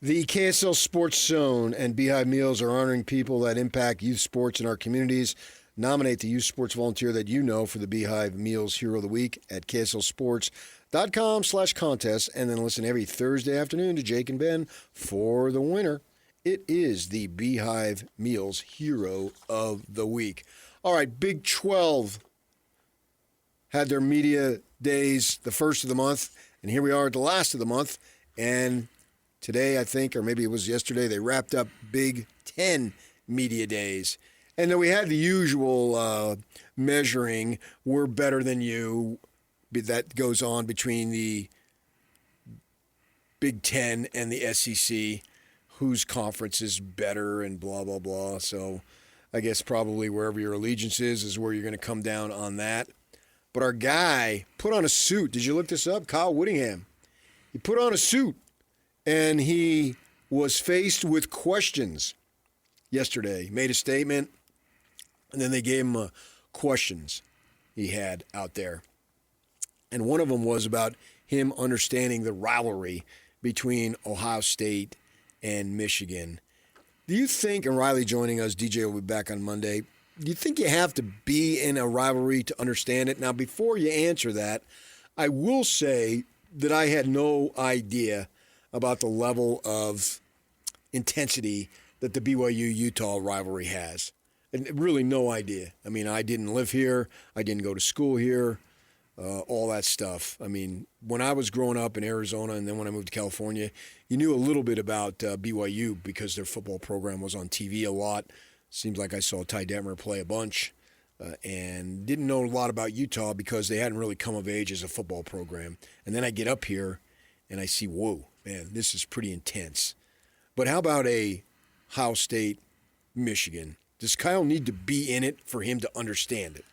The KSL Sports Zone and Beehive Meals are honoring people that impact youth sports in our communities. Nominate the youth sports volunteer that you know for the Beehive Meals Hero of the Week at kslsports.com/contest, and then listen every Thursday afternoon to Jake and Ben for the winner. It is the Beehive Meals Hero of the Week. All right, Big 12 had their media days the first of the month, and here we are at the last of the month, and today, I think, or maybe it was yesterday, they wrapped up Big 10 media days. And then we had the usual measuring, we're better than you, that goes on between the Big 10 and the SEC, whose conference is better and blah, blah, blah. So I guess probably wherever your allegiance is where you're going to come down on that. But our guy put on a suit. Did you look this up? Kyle Whittingham. He put on a suit. And he was faced with questions yesterday. He made a statement, and then they gave him questions he had out there. And one of them was about him understanding the rivalry between Ohio State and Michigan. Do you think, and Riley joining us, DJ will be back on Monday, do you think you have to be in a rivalry to understand it? Now, before you answer that, I will say that I had no idea about the level of intensity that the BYU-Utah rivalry has. And really no idea. I mean, I didn't live here. I didn't go to school here, all that stuff. I mean, when I was growing up in Arizona and then when I moved to California, you knew a little bit about BYU because their football program was on TV a lot. Seems like I saw Ty Detmer play a bunch. And didn't know a lot about Utah because they hadn't really come of age as a football program. And then I get up here and I see, whoa, man, this is pretty intense. But how about a Ohio State, Michigan? Does Kyle need to be in it for him to understand it?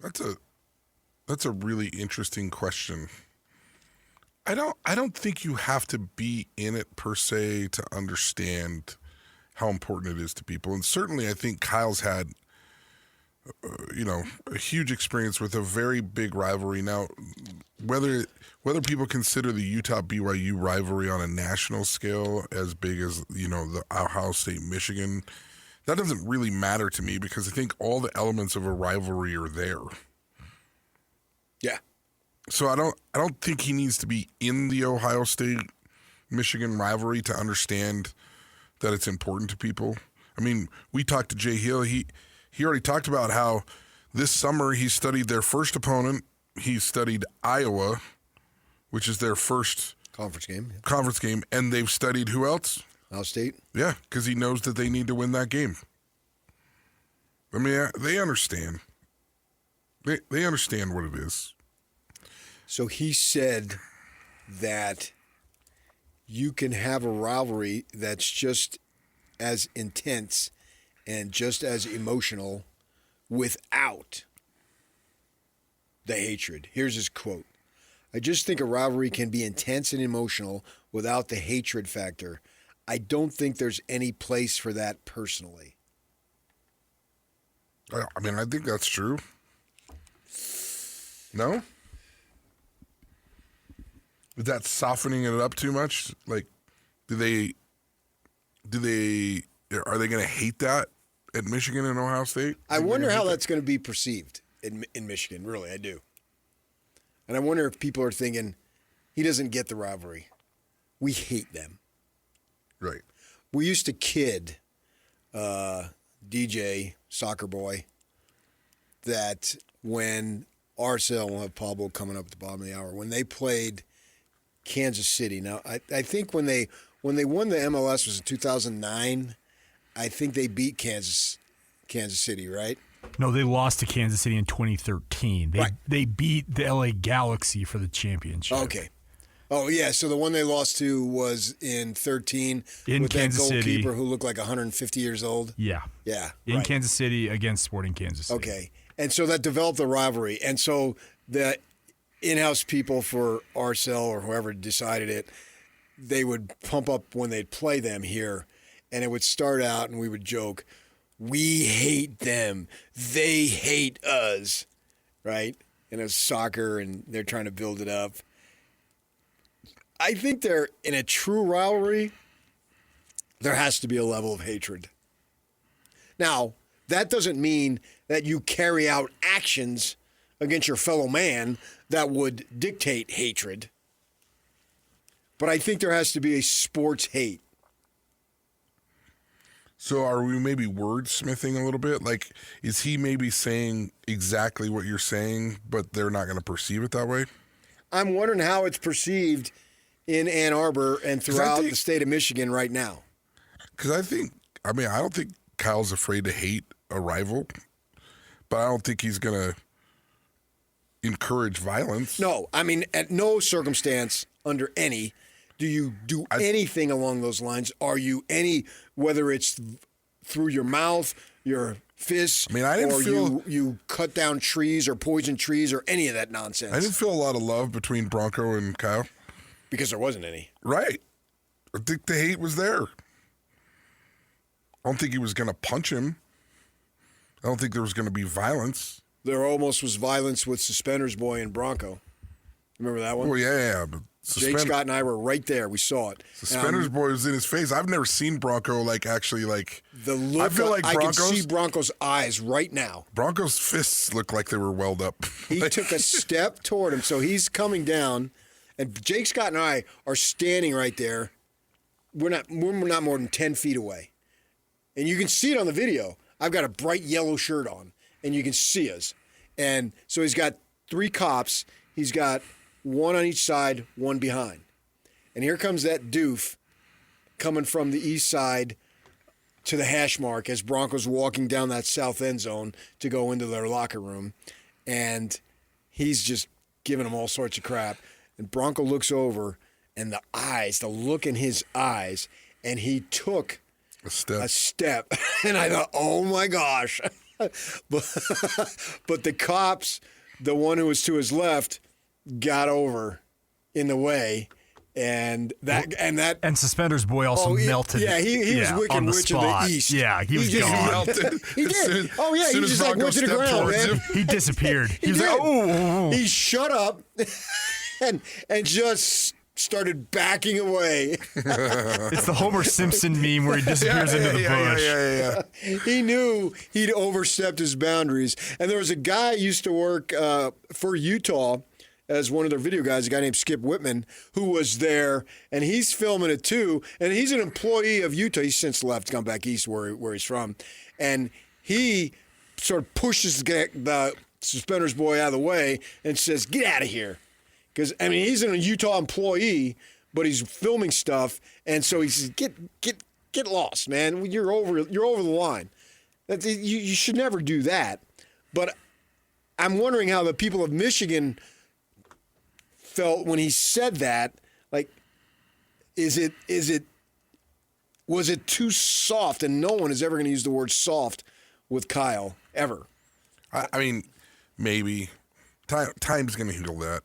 That's a really interesting question. I don't think you have to be in it per se to understand how important it is to people. And certainly I think Kyle's had a huge experience with a very big rivalry. Now, whether people consider the Utah-BYU rivalry on a national scale as big as, the Ohio State-Michigan, that doesn't really matter to me because I think all the elements of a rivalry are there. Yeah. So I don't think he needs to be in the Ohio State-Michigan rivalry to understand that it's important to people. I mean, we talked to Jay Hill. He already talked about how this summer he studied their first opponent. He studied Iowa, which is their first conference game, and they've studied who else? Ohio State. Yeah, because he knows that they need to win that game. I mean, they understand. They understand what it is. So he said that you can have a rivalry that's just as intense and just as emotional without the hatred. Here's his quote. I just think a rivalry can be intense and emotional without the hatred factor. I don't think there's any place for that personally. I mean, I think that's true. No? Is that softening it up too much? Like, are they going to hate that at Michigan and Ohio State? I wonder how that's going to be perceived in Michigan. Really, I do. And I wonder if people are thinking, he doesn't get the rivalry. We hate them. Right. We used to kid DJ, soccer boy, that when RSL, we'll have Pablo coming up at the bottom of the hour, when they played Kansas City. Now, I think when they won the MLS was in 2009, I think they beat Kansas City, right? No, they lost to Kansas City in 2013. They beat the LA Galaxy for the championship. Okay. Oh, yeah, so the one they lost to was in 13 with Kansas that goalkeeper City. who looked like 150 years old. Yeah. Yeah. In right. Kansas City against Sporting Kansas City. Okay. And so that developed a rivalry. And so the in-house people for RSL or whoever decided it, they would pump up when they'd play them here, and it would start out and we would joke, we hate them, they hate us, right? And it was soccer and they're trying to build it up. I think they're in a true rivalry. There has to be a level of hatred. Now, that doesn't mean that you carry out actions against your fellow man that would dictate hatred. But I think there has to be a sports hate. So are we maybe wordsmithing a little bit? Like, is he maybe saying exactly what you're saying, but they're not going to perceive it that way? I'm wondering how it's perceived in Ann Arbor and throughout the state of Michigan right now. Because I don't think Kyle's afraid to hate a rival, but I don't think he's going to encourage violence. No, I mean, at no circumstance under any do you do anything along those lines. Are you whether it's through your mouth, your fists, you cut down trees or poison trees or any of that nonsense? I didn't feel a lot of love between Bronco and Kyle. Because there wasn't any. Right. I think the hate was there. I don't think he was going to punch him. I don't think there was going to be violence. There almost was violence with Suspenders Boy and Bronco. Remember that one? Oh, yeah. But Jake Scott and I were right there. We saw it. Suspenders Boy was in his face. I've never seen Bronco actually. The look. I feel like I can see Bronco's eyes right now. Bronco's fists look like they were welled up. He took a step toward him, so he's coming down, and Jake Scott and I are standing right there. We're not more than 10 feet away, and you can see it on the video. I've got a bright yellow shirt on, and you can see us. And so he's got 3 cops. He's got one on each side, one behind. And here comes that doof coming from the east side to the hash mark as Broncos walking down that south end zone to go into their locker room. And he's just giving them all sorts of crap. And Bronco looks over, and the look in his eyes, and he took a step. And I thought, oh my gosh. But the cops, the one who was to his left, got over in the way, and Suspenders Boy also melted. Yeah, he was Wicked Witch of the East. Yeah, he was gone. Melted. He did. He just went to the ground, man. He disappeared. He was did. like, oh. He shut up and just started backing away. It's the Homer Simpson meme where he disappears into the bush. Yeah. He knew he'd overstepped his boundaries. And there was a guy who used to work for Utah as one of their video guys, a guy named Skip Whitman, who was there, and he's filming it too. And he's an employee of Utah. He's since left, gone back east where he's from. And he sort of pushes the Suspenders Boy out of the way and says, "Get out of here." Because, I mean, he's a Utah employee, but he's filming stuff. And so he says, get lost, man. You're over the line. You should never do that. But I'm wondering how the people of Michigan felt when he said that. Like, was it too soft? And no one is ever going to use the word soft with Kyle, ever. I mean, maybe. Time's going to handle that.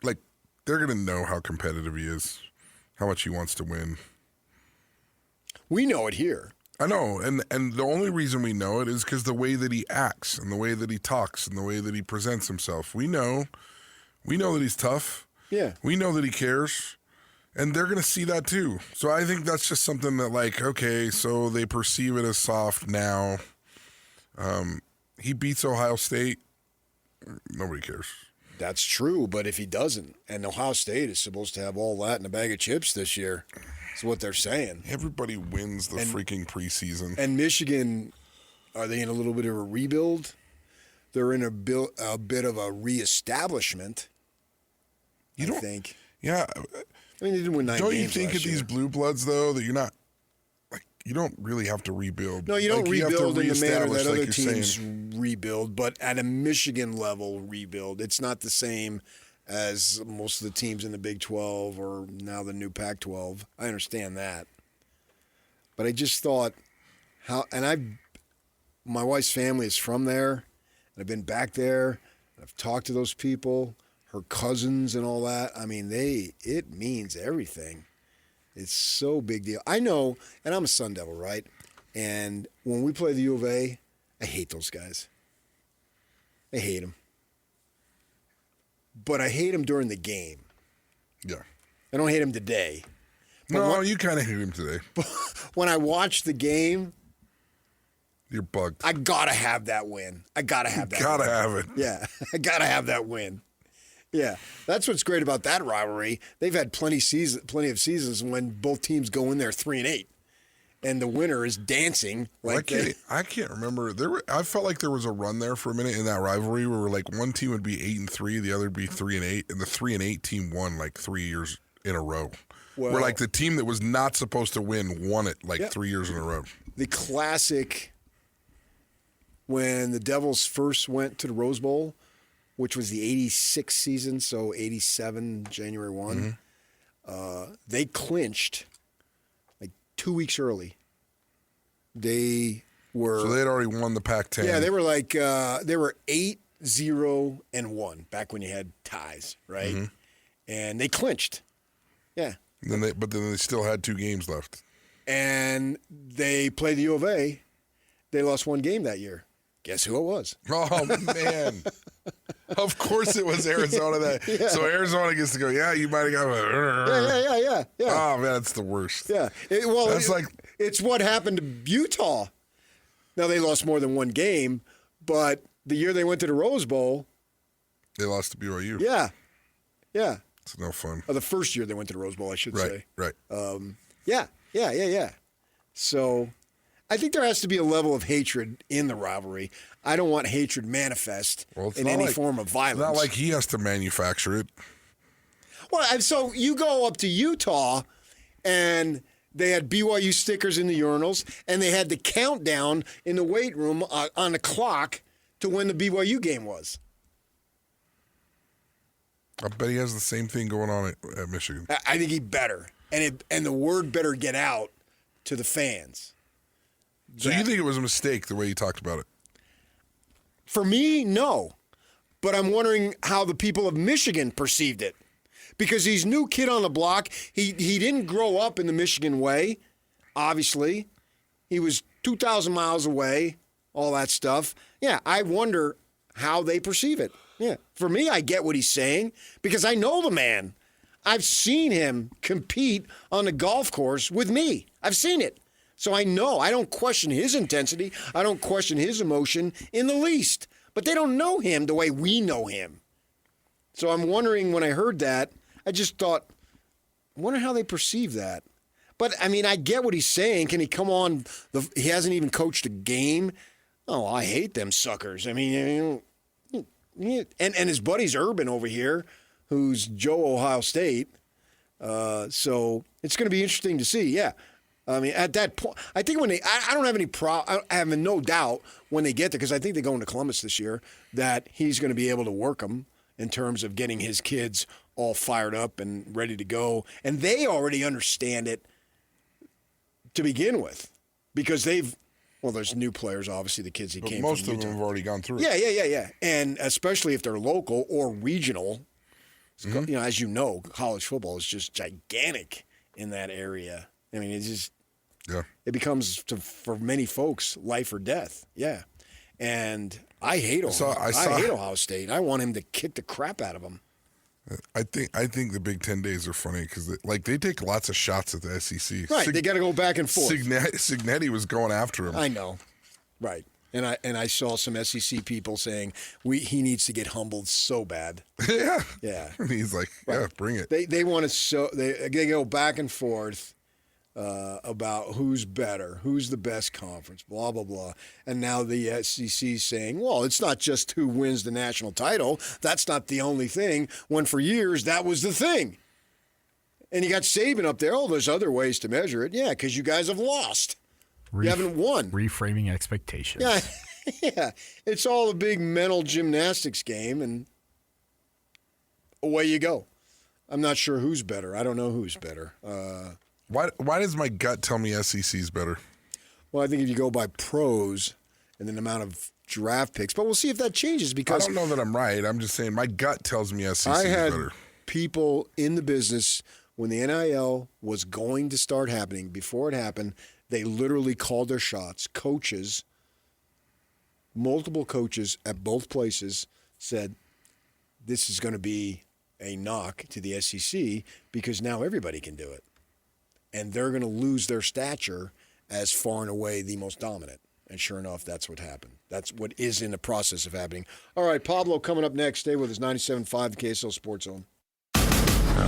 Like, they're going to know how competitive he is, how much he wants to win. We know it here. I know, and the only reason we know it is because the way that he acts and the way that he talks and the way that he presents himself. We know that he's tough. Yeah. We know that he cares, and they're going to see that too. So I think that's just something that, like, okay, so they perceive it as soft now. He beats Ohio State. Nobody cares. That's true, but if he doesn't, and Ohio State is supposed to have all that in a bag of chips this year, is what they're saying. Everybody wins the freaking preseason. And Michigan, are they in a little bit of a rebuild? They're in a bit of a reestablishment, I think. Yeah. I mean, they didn't win 9 games. Don't you think of these blue bloods, though, that you're not, like, you don't really have to rebuild. No, you don't rebuild in the manner that other teams saying. rebuild, but at a Michigan level rebuild. It's not the same as most of the teams in the Big 12 or now the new Pac-12. I understand that. But I just thought my wife's family is from there, and I've been back there, and I've talked to those people, her cousins and all that. I mean, it means everything. It's so big deal. I know, and I'm a Sun Devil, right? And when we play the U of A, I hate those guys. I hate them. But I hate them during the game. Yeah. I don't hate him today. No, you kind of hate him today. When I watched the game, You're bugged. I gotta have that win. I gotta have that. Gotta win. have it. Yeah, I gotta have that win. Yeah, that's what's great about that rivalry. They've had plenty of seasons when both teams go in there 3-8, and the winner is dancing. Like I can't remember. I felt like there was a run there for a minute in that rivalry where like one team would be 8-3, the other would be 3-8, and the 3-8 team won like 3 years in a row. Well, where like the team that was not supposed to win won it like 3 years in a row. The classic when the Devils first went to the Rose Bowl, which was the 86 season, so 87, January 1, they clinched like 2 weeks early. They were... So they had already won the Pac-10. Yeah, they were like, they were 8-0-1 back when you had ties, right? Mm-hmm. And they clinched. Yeah. But then they still had 2 games left. And they played the U of A. They lost 1 game that year. Guess who it was? Oh, man. Of course it was Arizona. Yeah. So Arizona gets to go, yeah, you might have got a... Yeah. Oh, man, that's the worst. Yeah. It's what happened to Utah. Now, they lost more than 1 game, but the year they went to the Rose Bowl... They lost to BYU. Yeah. It's no fun. The first year they went to the Rose Bowl, I should say. Right. Yeah. So I think there has to be a level of hatred in the rivalry. I don't want hatred manifest in any form of violence. It's not like he has to manufacture it. Well, and so you go up to Utah, and they had BYU stickers in the urinals, and they had the countdown in the weight room on the clock to when the BYU game was. I bet he has the same thing going on at Michigan. I think he better. And the word better get out to the fans. So you think it was a mistake the way you talked about it? For me, no. But I'm wondering how the people of Michigan perceived it. Because he's new kid on the block. He didn't grow up in the Michigan way, obviously. He was 2,000 miles away, all that stuff. Yeah, I wonder how they perceive it. Yeah. For me, I get what he's saying because I know the man. I've seen him compete on the golf course with me. I've seen it. So I know. I don't question his intensity. I don't question his emotion in the least. But they don't know him the way we know him. So I'm wondering when I heard that, I just thought, I wonder how they perceive that. But, I mean, I get what he's saying. Can he come on? He hasn't even coached a game. Oh, I hate them suckers. I mean, and his buddy's Urban over here, who's Joe Ohio State. So it's going to be interesting to see. Yeah. I mean, at that point, I think when I don't have any I have no doubt when they get there, because I think they go into Columbus this year, that he's going to be able to work them in terms of getting his kids all fired up and ready to go. And they already understand it to begin with, because there's new players, obviously, the kids he came from. Most of them have already gone through it. Yeah. And especially if they're local or regional. Mm-hmm. As you know, college football is just gigantic in that area. I mean, it's just, it becomes, for many folks, life or death. Yeah. And I hate Ohio. I hate Ohio State. I want him to kick the crap out of them. I think the Big 10 days are funny because they take lots of shots at the SEC. Right, they got to go back and forth. Signetti was going after him. I know, right? And I saw some SEC people saying he needs to get humbled so bad. Yeah. And he's like, yeah, bring it. They want to they go back and forth about who's better, who's the best conference, blah blah blah. And now the SEC saying, well, it's not just who wins the national title. That's not the only thing. When for years that was the thing. And you got Saban up there. Oh, there's other ways to measure it. Yeah, because you guys have lost. You haven't won. Reframing expectations. Yeah. It's all a big mental gymnastics game, and away you go. I'm not sure who's better. I don't know who's better. Why does my gut tell me SEC's better? Well, I think if you go by pros and then the amount of draft picks, but we'll see if that changes because... I don't know that I'm right. I'm just saying my gut tells me SEC's better. I had people in the business when the NIL was going to start happening, before it happened, they literally called their shots. Coaches, multiple coaches at both places said, this is going to be a knock to the SEC because now everybody can do it. And they're going to lose their stature as far and away the most dominant. And sure enough, that's what happened. That's what is in the process of happening. All right, Pablo coming up next. Stay with us, 97.5 the KSL Sports Zone.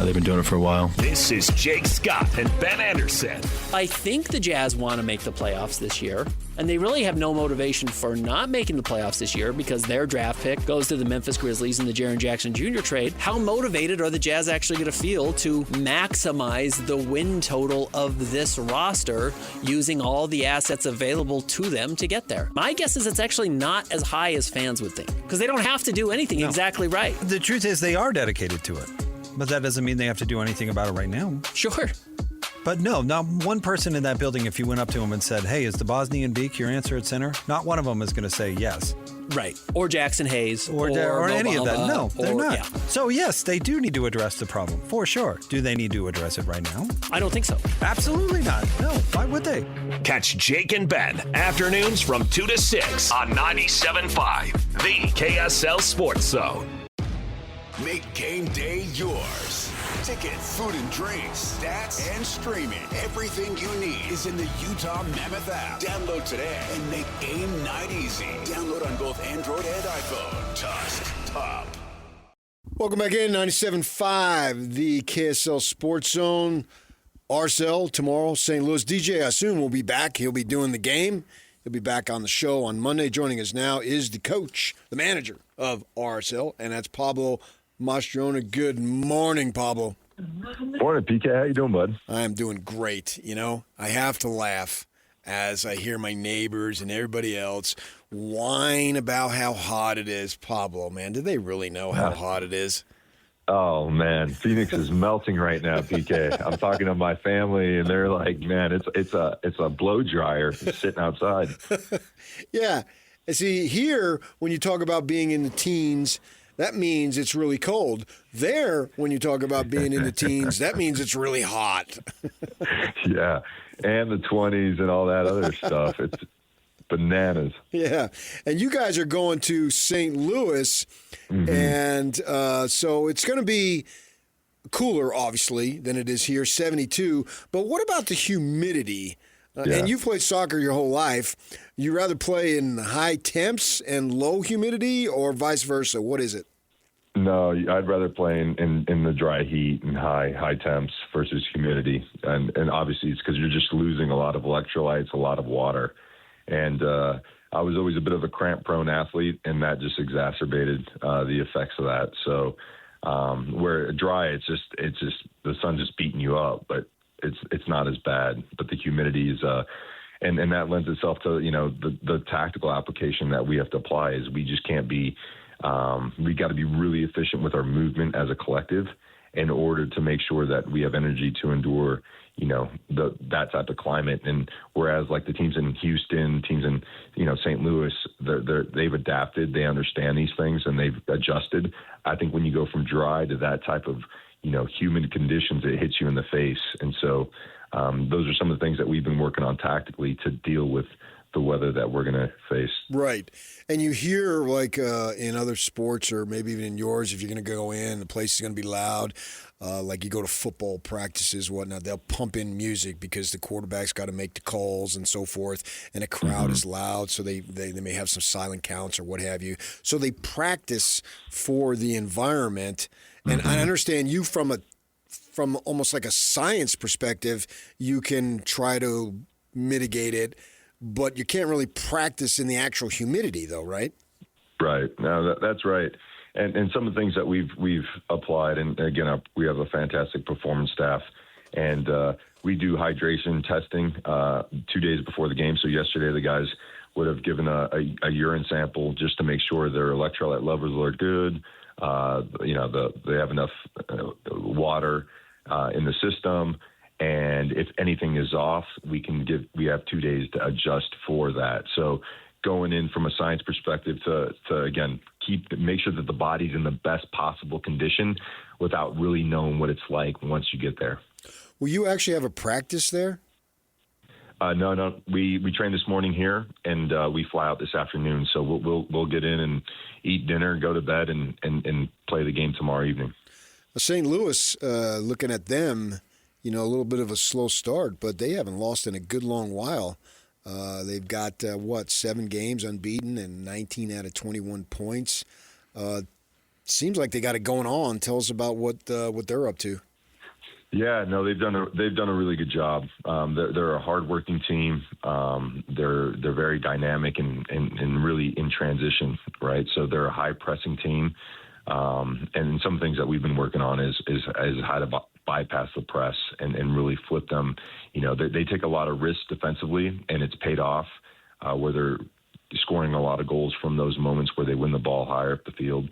They've been doing it for a while. This is Jake Scott and Ben Anderson. I think the Jazz want to make the playoffs this year, and they really have no motivation for not making the playoffs this year because their draft pick goes to the Memphis Grizzlies in the Jaren Jackson Jr. trade. How motivated are the Jazz actually going to feel to maximize the win total of this roster using all the assets available to them to get there? My guess is it's actually not as high as fans would think because they don't have to do anything exactly right. The truth is they are dedicated to it. But that doesn't mean they have to do anything about it right now. Sure. But no, not one person in that building, if you went up to them and said, hey, is the Bosnian Beak your answer at center? Not one of them is going to say yes. Right. Or Jackson Hayes. Or any of that. No, they're not. Yeah. So, yes, they do need to address the problem, for sure. Do they need to address it right now? I don't think so. Absolutely not. No, why would they? Catch Jake and Ben afternoons from 2 to 6 on 97.5, the KSL Sports Zone. Make game day yours. Tickets, food and drinks, stats, and streaming. Everything you need is in the Utah Mammoth app. Download today and make game night easy. Download on both Android and iPhone. Tusk Top. Welcome back in, 97.5, the KSL Sports Zone. RSL tomorrow, St. Louis. DJ, I assume, will be back. He'll be doing the game. He'll be back on the show on Monday. Joining us now is the coach, the manager of RSL, and that's Pablo Mastroeni. Good morning, Pablo. Morning, PK. How you doing, bud? I'm doing great. You know, I have to laugh as I hear my neighbors and everybody else whine about how hot it is. Pablo, man, do they really know how hot it is? Oh, man. Phoenix is melting right now, PK. I'm talking to my family, and they're like, man, it's a blow dryer sitting outside. Yeah. And see, here, when you talk about being in the teens, that means it's really cold. There, when you talk about being in the teens, that means it's really hot. Yeah, and the 20s and all that other stuff. It's bananas. Yeah, and you guys are going to St. Louis, and so it's going to be cooler, obviously, than it is here, 72. But what about the humidity? And you've played soccer your whole life. You rather play in high temps and low humidity or vice versa? What is it? No, I'd rather play in the dry heat and high temps versus humidity. And obviously it's because you're just losing a lot of electrolytes, a lot of water. And I was always a bit of a cramp-prone athlete, and that just exacerbated the effects of that. So where dry, it's just the sun's just beating you up, but it's not as bad. But the humidity is and that lends itself to, you know, the tactical application that we have to apply is we just can't be we got to be really efficient with our movement as a collective in order to make sure that we have energy to endure, you know, that type of climate. And whereas like the teams in Houston, teams in, you know, St. Louis, they've adapted, they understand these things and they've adjusted. I think when you go from dry to that type of, you know, humid conditions, it hits you in the face. And so those are some of the things that we've been working on tactically to deal with the weather that we're going to face. Right. And you hear like in other sports or maybe even in yours, if you're going to go in, the place is going to be loud. Like you go to football practices, whatnot, they'll pump in music because the quarterback's got to make the calls and so forth. And the crowd is loud, so they may have some silent counts or what have you. So they practice for the environment. And I understand you from almost like a science perspective, you can try to mitigate it, but you can't really practice in the actual humidity, though, right? Right. No, that's right. And some of the things that we've applied, and again, we have a fantastic performance staff, and we do hydration testing 2 days before the game. So yesterday, the guys would have given a urine sample just to make sure their electrolyte levels are good. You know, they have enough water in the system. And if anything is off, we have 2 days to adjust for that. So going in from a science perspective to again, make sure that the body's in the best possible condition without really knowing what it's like once you get there. Will you actually have a practice there? No. We trained this morning here, and we fly out this afternoon. So we'll get in and eat dinner, go to bed, and play the game tomorrow evening. St. Louis, looking at them, a little bit of a slow start, but they haven't lost in a good long while. They've got, 7 games unbeaten and 19 out of 21 points. Seems like they got it going on. Tell us about what they're up to. Yeah, no, they've done a really good job. They're a hardworking team. They're very dynamic and really in transition, right? So they're a high pressing team. And some things that we've been working on is how to bypass the press and really flip them. They take a lot of risks defensively, and it's paid off where they're scoring a lot of goals from those moments where they win the ball higher up the field.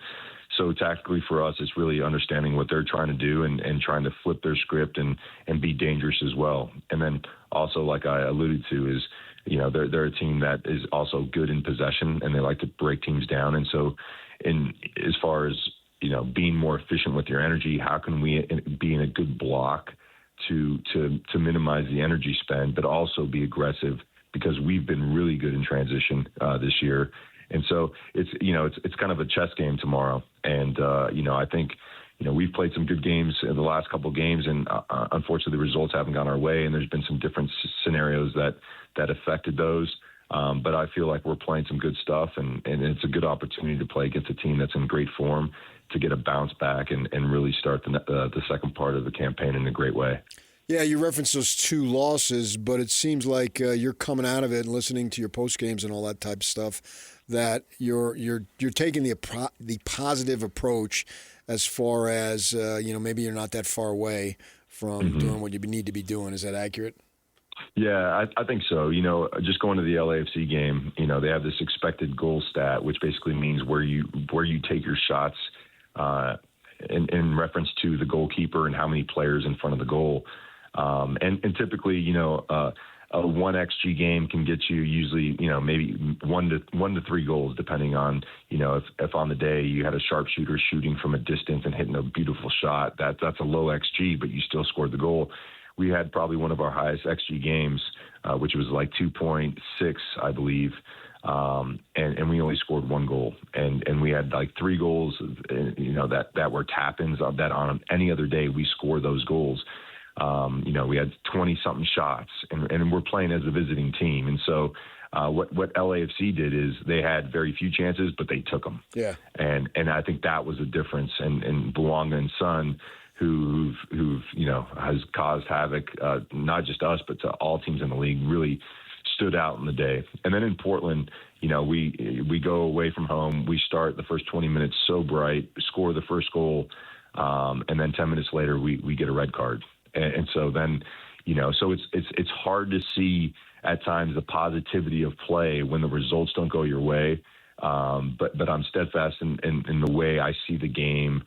So tactically for us, it's really understanding what they're trying to do and trying to flip their script and be dangerous as well. And then also, like I alluded to, is they're a team that is also good in possession, and they like to break teams down. And so, as far as being more efficient with your energy, how can we be in a good block to minimize the energy spend, but also be aggressive, because we've been really good in transition this year. And so it's kind of a chess game tomorrow. And, I think, we've played some good games in the last couple of games, and unfortunately the results haven't gone our way. And there's been some different scenarios that affected those. But I feel like we're playing some good stuff, and it's a good opportunity to play against a team that's in great form to get a bounce back and really start the second part of the campaign in a great way. Yeah, you referenced those 2 losses, but it seems like you're coming out of it and listening to your post games and all that type of stuff, that you're taking the positive approach as far as maybe you're not that far away from doing what you need to be doing. Is that accurate? Yeah, I think so. Just going to the LAFC game, they have this expected goal stat, which basically means where you take your shots in reference to the goalkeeper and how many players in front of the goal. And typically, a 1 XG game can get you usually, maybe 1 to 3 goals, depending on, if on the day you had a sharpshooter shooting from a distance and hitting a beautiful shot, that's a low XG, but you still scored the goal. We had probably one of our highest XG games, which was like 2.6, I believe. And we only scored 1 goal, and we had like 3 goals, that were tap-ins that on any other day we score those goals. We had 20-something shots, and we're playing as a visiting team. And so what LAFC did is they had very few chances, but they took them. Yeah. And I think that was the difference. And Bouanga and Son, who've has caused havoc, not just us, but to all teams in the league, really stood out in the day. And then in Portland, we go away from home. We start the first 20 minutes so bright, score the first goal, and then 10 minutes later we get a red card. And so then, so it's hard to see at times the positivity of play when the results don't go your way. But I'm steadfast in the way I see the game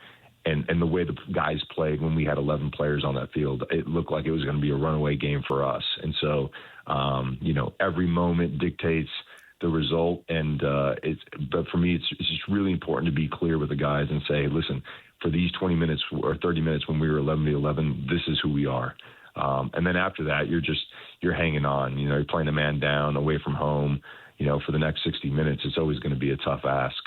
and the way the guys played when we had 11 players on that field. It looked like it was going to be a runaway game for us. And so, every moment dictates the result. But for me, it's just really important to be clear with the guys and say, listen, for these 20 minutes or 30 minutes when we were 11-11, this is who we are. And then after that, you're hanging on. You're playing a man down away from home. For the next 60 minutes, it's always going to be a tough ask.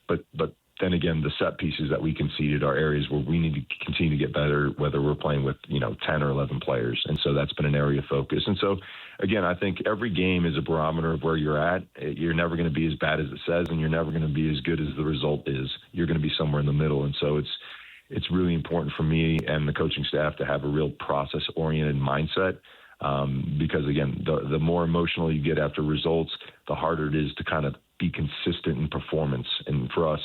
But then again, the set pieces that we conceded are areas where we need to continue to get better, whether we're playing with 10 or 11 players. And so that's been an area of focus. And so again, I think every game is a barometer of where you're at. You're never going to be as bad as it says, and you're never going to be as good as the result is. You're going to be somewhere in the middle. And so it's really important for me and the coaching staff to have a real process-oriented mindset. Because again, the more emotional you get after results, the harder it is to kind of be consistent in performance. And for us,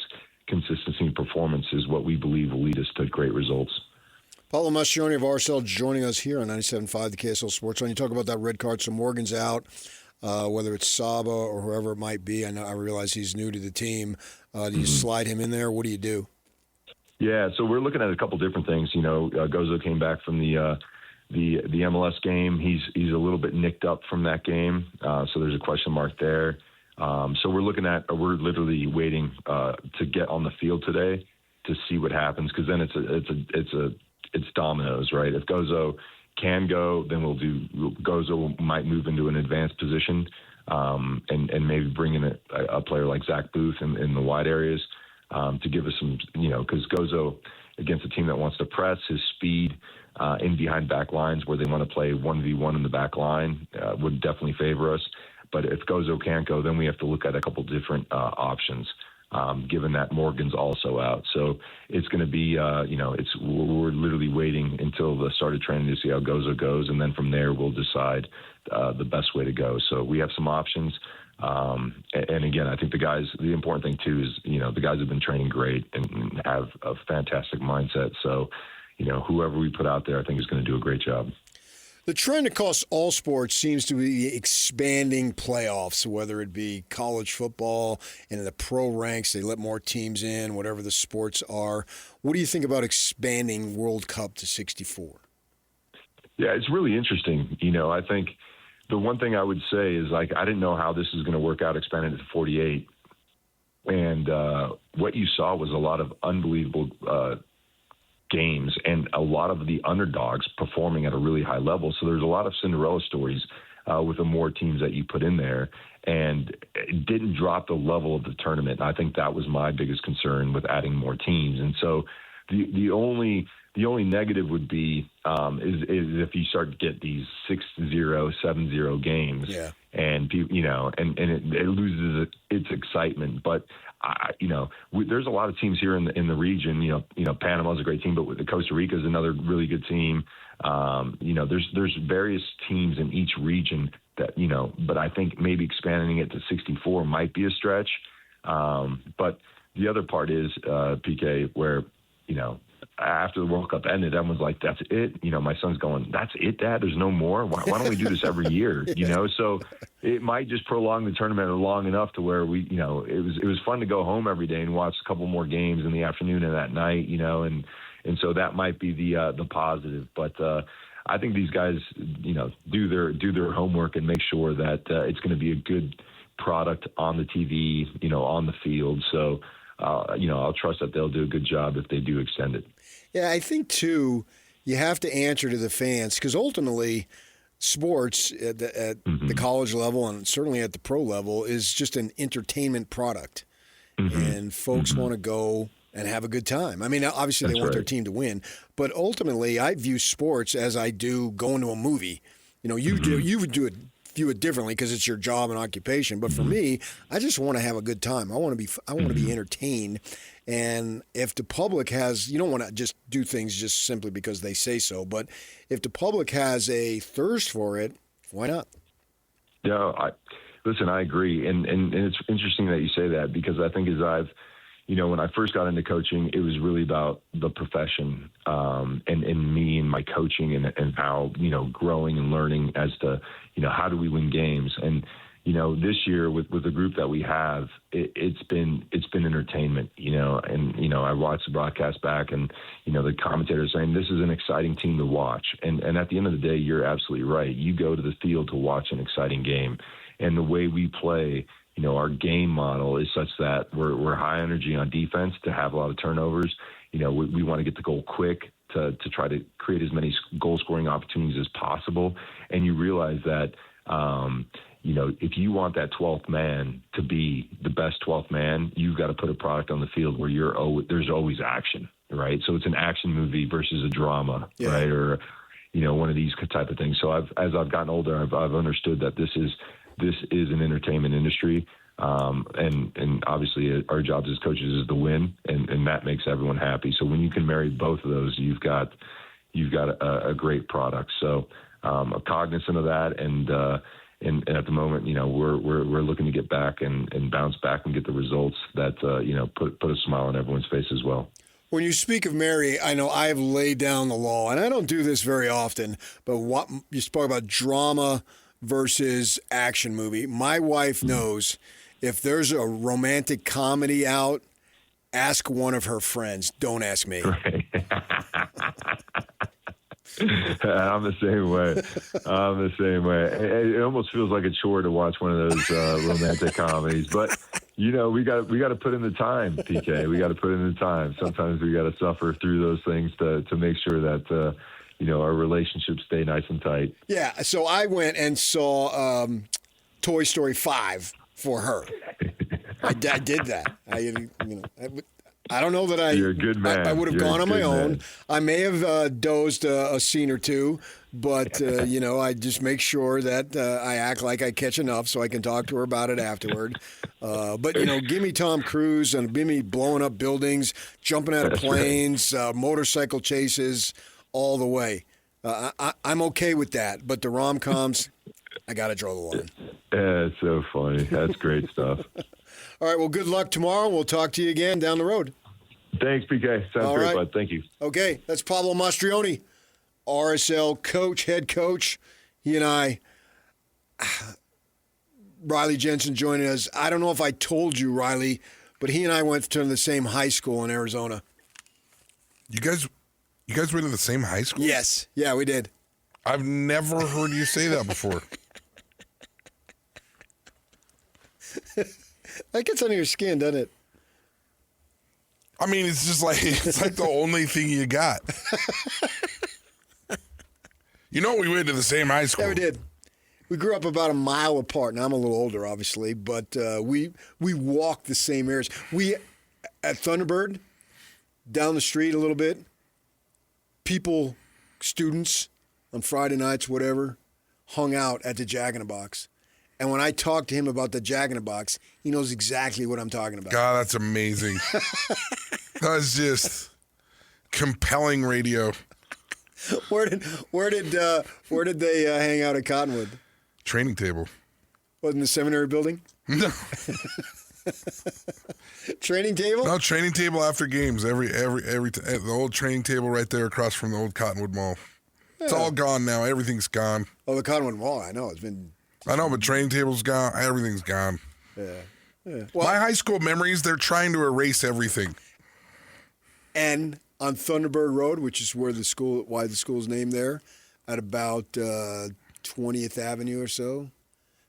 consistency in performance is what we believe will lead us to great results. Pablo Mastroeni of RSL joining us here on 97.5, the KSL Sports Zone. You talk about that red card, so Morgan's out, whether it's Saba or whoever it might be. I realize he's new to the team. Do you slide him in there? What do you do? Yeah, so we're looking at a couple different things. Gozo came back from the MLS game. He's a little bit nicked up from that game, so there's a question mark there. So we're literally waiting to get on the field today to see what happens, because then it's dominoes, right? If Gozo can go, then Gozo might move into an advanced position, and maybe bring in a player like Zach Booth in the wide areas to give us some, because Gozo, against a team that wants to press. His speed in behind back lines where they want to play 1v1 in the back line would definitely favor us. But if Gozo can't go, then we have to look at a couple different options, given that Morgan's also out. So it's going to be, we're literally waiting until the start of training to see how Gozo goes, and then from there we'll decide the best way to go. So we have some options. And again, I think the important thing too is, the guys have been training great and have a fantastic mindset. So, whoever we put out there, I think is going to do a great job. The trend across all sports seems to be expanding playoffs, whether it be college football and in the pro ranks, they let more teams in, whatever the sports are. What do you think about expanding World Cup to 64? Yeah, it's really interesting. I think the one thing I would say is, I didn't know how this is going to work out, expanding it to 48. And what you saw was a lot of unbelievable games and a lot of the underdogs performing at a really high level. So there's a lot of Cinderella stories with the more teams that you put in there, and it didn't drop the level of the tournament. And I think that was my biggest concern with adding more teams. And so the only negative would be is if you start to get these 6-0, 7-0 games, and people, and it loses its excitement. But there's a lot of teams here in the region. Panama's a great team, but Costa Rica is another really good team. There's various teams in each region that but I think maybe expanding it to 64 might be a stretch. But the other part is PK, where after the World Cup ended, everyone's like, "That's it." My son's going, "That's it, Dad? There's no more? Why don't we do this every year?" So it might just prolong the tournament long enough to where we, it was fun to go home every day and watch a couple more games in the afternoon and at night, and so that might be the positive. But I think these guys, do their homework and make sure that it's going to be a good product on the TV, on the field. So. I'll trust that they'll do a good job if they do extend it. Yeah, I think, too, you have to answer to the fans because ultimately sports at the college level and certainly at the pro level is just an entertainment product. And folks want to go and have a good time. I mean, obviously they want their team to win, but ultimately I view sports as I do going to a movie. You would view it differently because it's your job and occupation. But for me, I just want to have a good time. I want to be entertained. And if the public has, you don't want to just do things just simply because they say so. But if the public has a thirst for it, why not? No, I agree. And it's interesting that you say that because I think when I first got into coaching, it was really about the profession and me and my coaching and how, growing and learning as to, how do we win games? And, this year with the group that we have, it's been entertainment, and, I watched the broadcast back and, the commentators saying this is an exciting team to watch. And at the end of the day, you're absolutely right. You go to the field to watch an exciting game, and the way we play, our game model is such that we're high energy on defense to have a lot of turnovers. We want to get the goal quick to try to create as many goal scoring opportunities as possible. And you realize that, if you want that 12th man to be the best 12th man, you've got to put a product on the field where there's always action, right? So it's an action movie versus a drama, right? Or, one of these type of things. So as I've gotten older, I've understood that this is an entertainment industry. And obviously our jobs as coaches is to win, and that makes everyone happy. So when you can marry both of those, you've got a great product. So I'm cognizant of that. And at the moment, we're looking to get back and bounce back and get the results that, put a smile on everyone's face as well. When you speak of Mary, I know I've laid down the law, and I don't do this very often, but what you spoke about drama versus action movie. My wife knows if there's a romantic comedy out, ask one of her friends. Don't ask me. Right. I'm the same way. It almost feels like a chore to watch one of those romantic comedies, but we got to put in the time, PK. We got to put in the time. Sometimes we got to suffer through those things to make sure that our relationships stay nice and tight. Yeah. So I went and saw Toy Story 5 for her. I did that. I don't know that You're a good man. I would have You're gone a on my good own. man. I may have dozed a scene or two, but I just make sure that I act like I catch enough so I can talk to her about it afterward. But give me Tom Cruise and give me blowing up buildings, jumping out of planes, motorcycle chases, all the way. I'm okay with that. But the rom-coms, I got to draw the line. Yeah, it's so funny. That's great stuff. All right, well, good luck tomorrow. We'll talk to you again down the road. Thanks, PK. Sounds All great, right. bud. Thank you. Okay, that's Pablo Mastroeni, RSL coach, head coach. He and I, Riley Jensen joining us. I don't know if I told you, Riley, but he and I went to the same high school in Arizona. You guys went to the same high school? Yes. Yeah, we did. I've never heard you say that before. That gets under your skin, doesn't it? I mean, it's just like the only thing you got. We went to the same high school. Yeah, we did. We grew up about a mile apart. Now I'm a little older, obviously, but we walked the same areas. We at Thunderbird, down the street a little bit. People, students, on Friday nights, whatever, hung out at the Jack in the Box. And when I talk to him about the Jack in the Box, he knows exactly what I'm talking about. God, that's amazing. That's just compelling radio. Where did they hang out at Cottonwood? Training table. Wasn't the seminary building? No. Training table? No, training table after games. The old training table right there across from the old Cottonwood Mall. It's all gone now. Everything's gone. Oh, the Cottonwood Mall. I know. It's been. I know, but training table's gone. Everything's gone. Yeah. Well, my high school memories, they're trying to erase everything. And on Thunderbird Road, which is why the school's named there, at about 20th Avenue or so,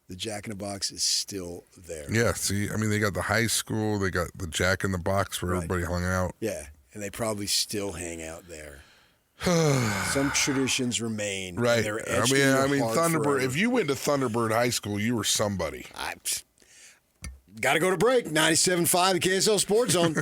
the Jack in the Box is still there. Yeah, see, I mean, they got the high school, they got the Jack in the Box where everybody hung out. Yeah, and they probably still hang out there. Some traditions remain. Right. They're I etched in your mean, heart Thunderbird. forever. If you went to Thunderbird High School, you were somebody. Got to go to break. 97.5, the KSL Sports Zone.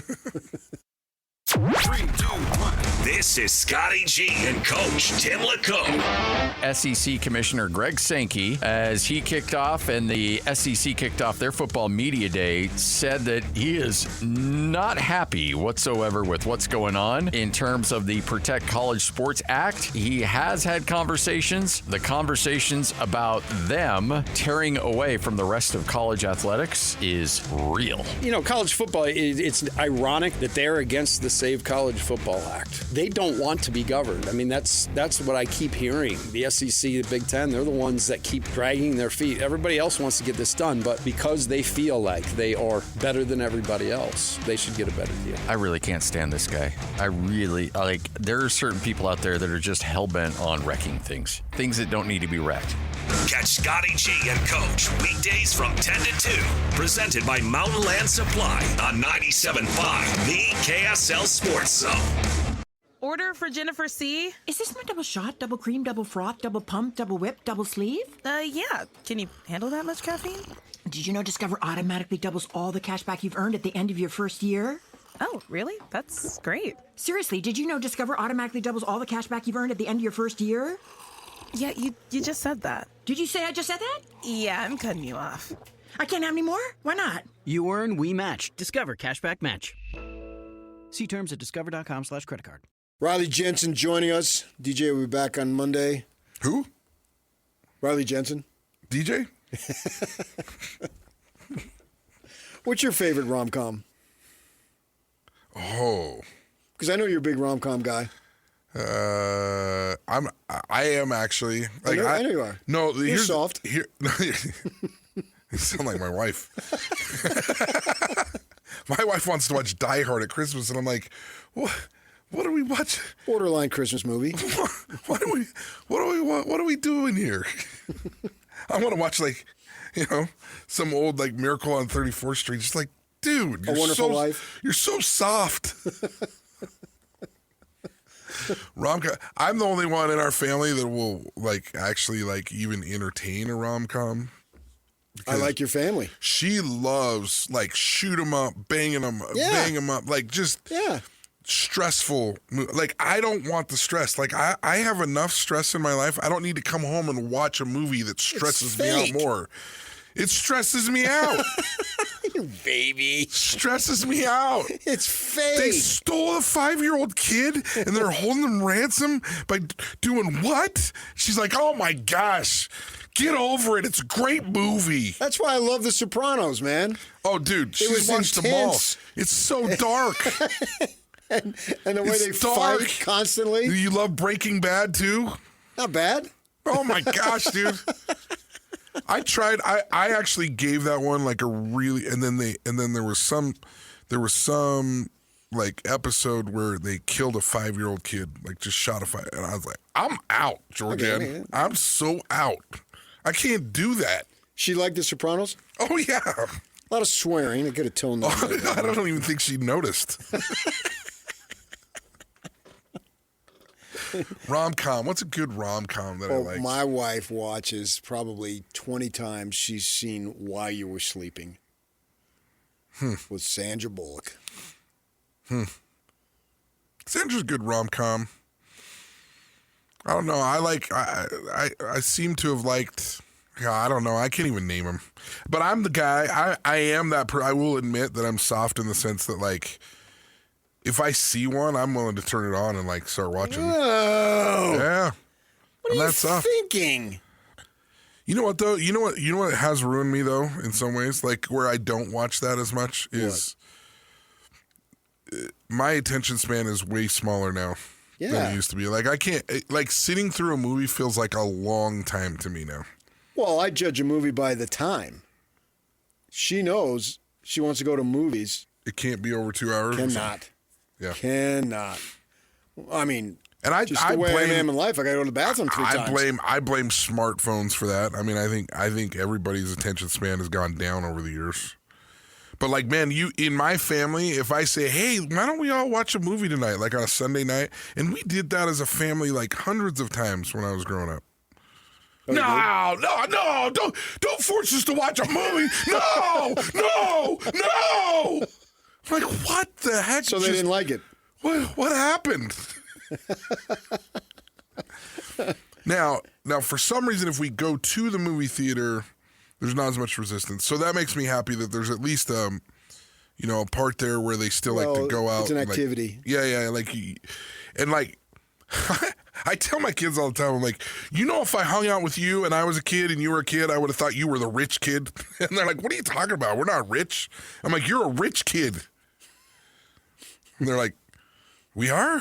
3, 2, 1. This is Scotty G and Coach Tim LeCombe. SEC Commissioner Greg Sankey, as he kicked off and the SEC kicked off their football media day, said that he is not happy whatsoever with what's going on in terms of the Protect College Sports Act. He has had conversations. The conversations about them tearing away from the rest of college athletics is real. College football, it's ironic that they're against the Save College Football Act. They don't want to be governed. I mean, that's what I keep hearing. The SEC, the Big Ten, they're the ones that keep dragging their feet. Everybody else wants to get this done, but because they feel like they are better than everybody else, they should get a better deal. I really can't stand this guy. There are certain people out there that are just hell-bent on wrecking things that don't need to be wrecked. Catch Scotty G and Coach weekdays from 10 to 2. Presented by Mountain Land Supply on 97.5, the KSL Sports Zone. Order for Jennifer C. Is this my double shot, double cream, double froth, double pump, double whip, double sleeve? Yeah. Can you handle that much caffeine? Did you know Discover automatically doubles all the cash back you've earned at the end of your first year? Oh, really? That's great. Seriously, did you know Discover automatically doubles all the cash back you've earned at the end of your first year? Yeah, you just said that. Did you say I just said that? Yeah, I'm cutting you off. I can't have any more? Why not? You earn, we match. Discover Cashback Match. See terms at discover.com/creditcard. Riley Jensen joining us. DJ will be back on Monday. Who? Riley Jensen. DJ? What's your favorite rom-com? Oh. Because I know you're a big rom-com guy. I am actually. Like, I know you are. No, you're soft. You sound like my wife. My wife wants to watch Die Hard at Christmas, and I'm like, what do we watch? Borderline Christmas movie. What are we doing here? I want to watch some old Miracle on 34th Street. Just like, dude, A Wonderful Life. You're so soft. Rom-com. I'm the only one in our family that will actually even entertain a rom-com. I like your family. She loves, like, shoot 'em up, banging them, bang 'em up, like, just stressful. Like, I don't want the stress. Like, I have enough stress in my life. I don't need to come home and watch a movie that stresses me out more. It stresses me out. You baby. Stresses me out. It's fake. They stole a 5-year-old kid and they're holding them ransom by doing what? She's like, oh my gosh, get over it. It's a great movie. That's why I love The Sopranos, man. Oh, dude, It was she's watched them all. intense. It's so dark. and the way It's they dark. fight constantly. You love Breaking Bad too? Not bad. Oh my gosh, dude. I tried. I actually gave that one like a really, and then there was some like episode where they killed a 5-year-old kid, like just shot a 5, and I was like, I'm out, Jordan. Okay. I'm so out. I can't do that. She liked The Sopranos? Oh yeah. A lot of swearing. I could have toned that down. I don't even think she noticed. Rom-com. What's a good rom-com that I like? My wife watches probably 20 times. She's seen Why You Were Sleeping with Sandra Bullock. Sandra's a good rom-com. I don't know. I seem to have liked. I don't know. I can't even name them. But I'm the guy. I am that. I will admit that I'm soft in the sense that, like, if I see one, I'm willing to turn it on and like start watching. Oh, yeah. What are you thinking? You know what though? You know what has ruined me though in some ways. Like where I don't watch that as much is my attention span is way smaller now than it used to be. Like I can't like sitting through a movie feels like a long time to me now. Well, I judge a movie by the time. She knows she wants to go to movies. It can't be over 2 hours. Cannot. Yeah. Cannot. I mean, and just the way I am in life, I got to go to the bathroom 3 times. I blame smartphones for that. I mean, I think everybody's attention span has gone down over the years. But like, man, in my family, if I say, hey, why don't we all watch a movie tonight, like on a Sunday night? And we did that as a family like hundreds of times when I was growing up. Oh, No, don't force us to watch a movie. No. Like, what the heck? So they didn't like it. What happened? Now, for some reason, if we go to the movie theater, there's not as much resistance. So that makes me happy that there's at least, a part there where they still like to go out. It's an and, activity. I tell my kids all the time, I'm like, if I hung out with you and I was a kid and you were a kid, I would have thought you were the rich kid. And they're like, what are you talking about? We're not rich. I'm like, you're a rich kid. And they're like, we are?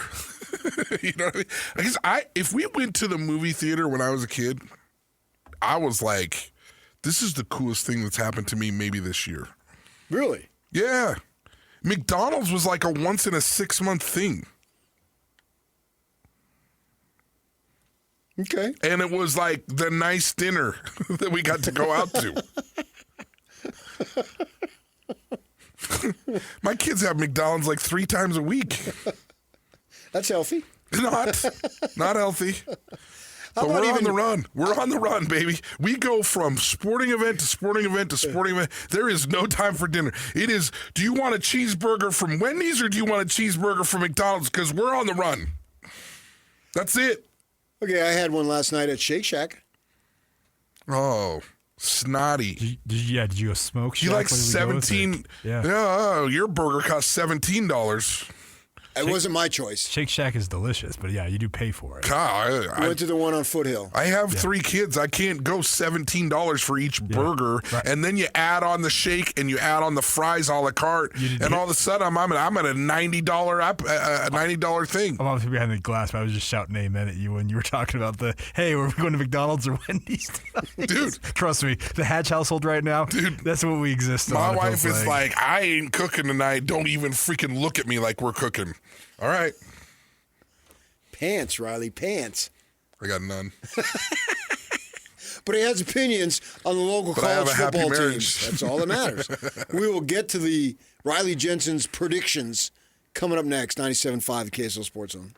You know what I mean? I guess if we went to the movie theater when I was a kid, I was like, this is the coolest thing that's happened to me maybe this year. Really? Yeah. McDonald's was like a once in a 6-month thing. Okay. And it was like the nice dinner that we got to go out to. My kids have McDonald's like 3 times a week. That's healthy. Not healthy. But we're on the run. We're on the run, baby. We go from sporting event to sporting event to sporting event. There is no time for dinner. It is, do you want a cheeseburger from Wendy's or do you want a cheeseburger from McDonald's? Because we're on the run. That's it. Okay, I had one last night at Shake Shack. Oh, snotty. Did you go smoke Shack? You like What did we go with 17? Yeah. Oh, your burger cost $17. It wasn't my choice. Shake Shack is delicious, but yeah, you do pay for it. I went to the one on Foothill. I have 3 kids. I can't go $17 for each burger, and then you add on the shake and you add on the fries a la carte, and all of a sudden I'm at a $90 thing. I'm obviously behind the glass, but I was just shouting amen at you when you were talking about hey, we're going to McDonald's or Wendy's tonight. Dude. Trust me, the Hatch household right now, dude, that's what we exist on. My wife is like, I ain't cooking tonight. Don't even freaking look at me like we're cooking. All right. Pants, Riley, pants. I got none. But he has opinions on the local college football teams. That's all that matters. We will get to the Riley Jensen's predictions coming up next. 97.5 KSL Sports Zone.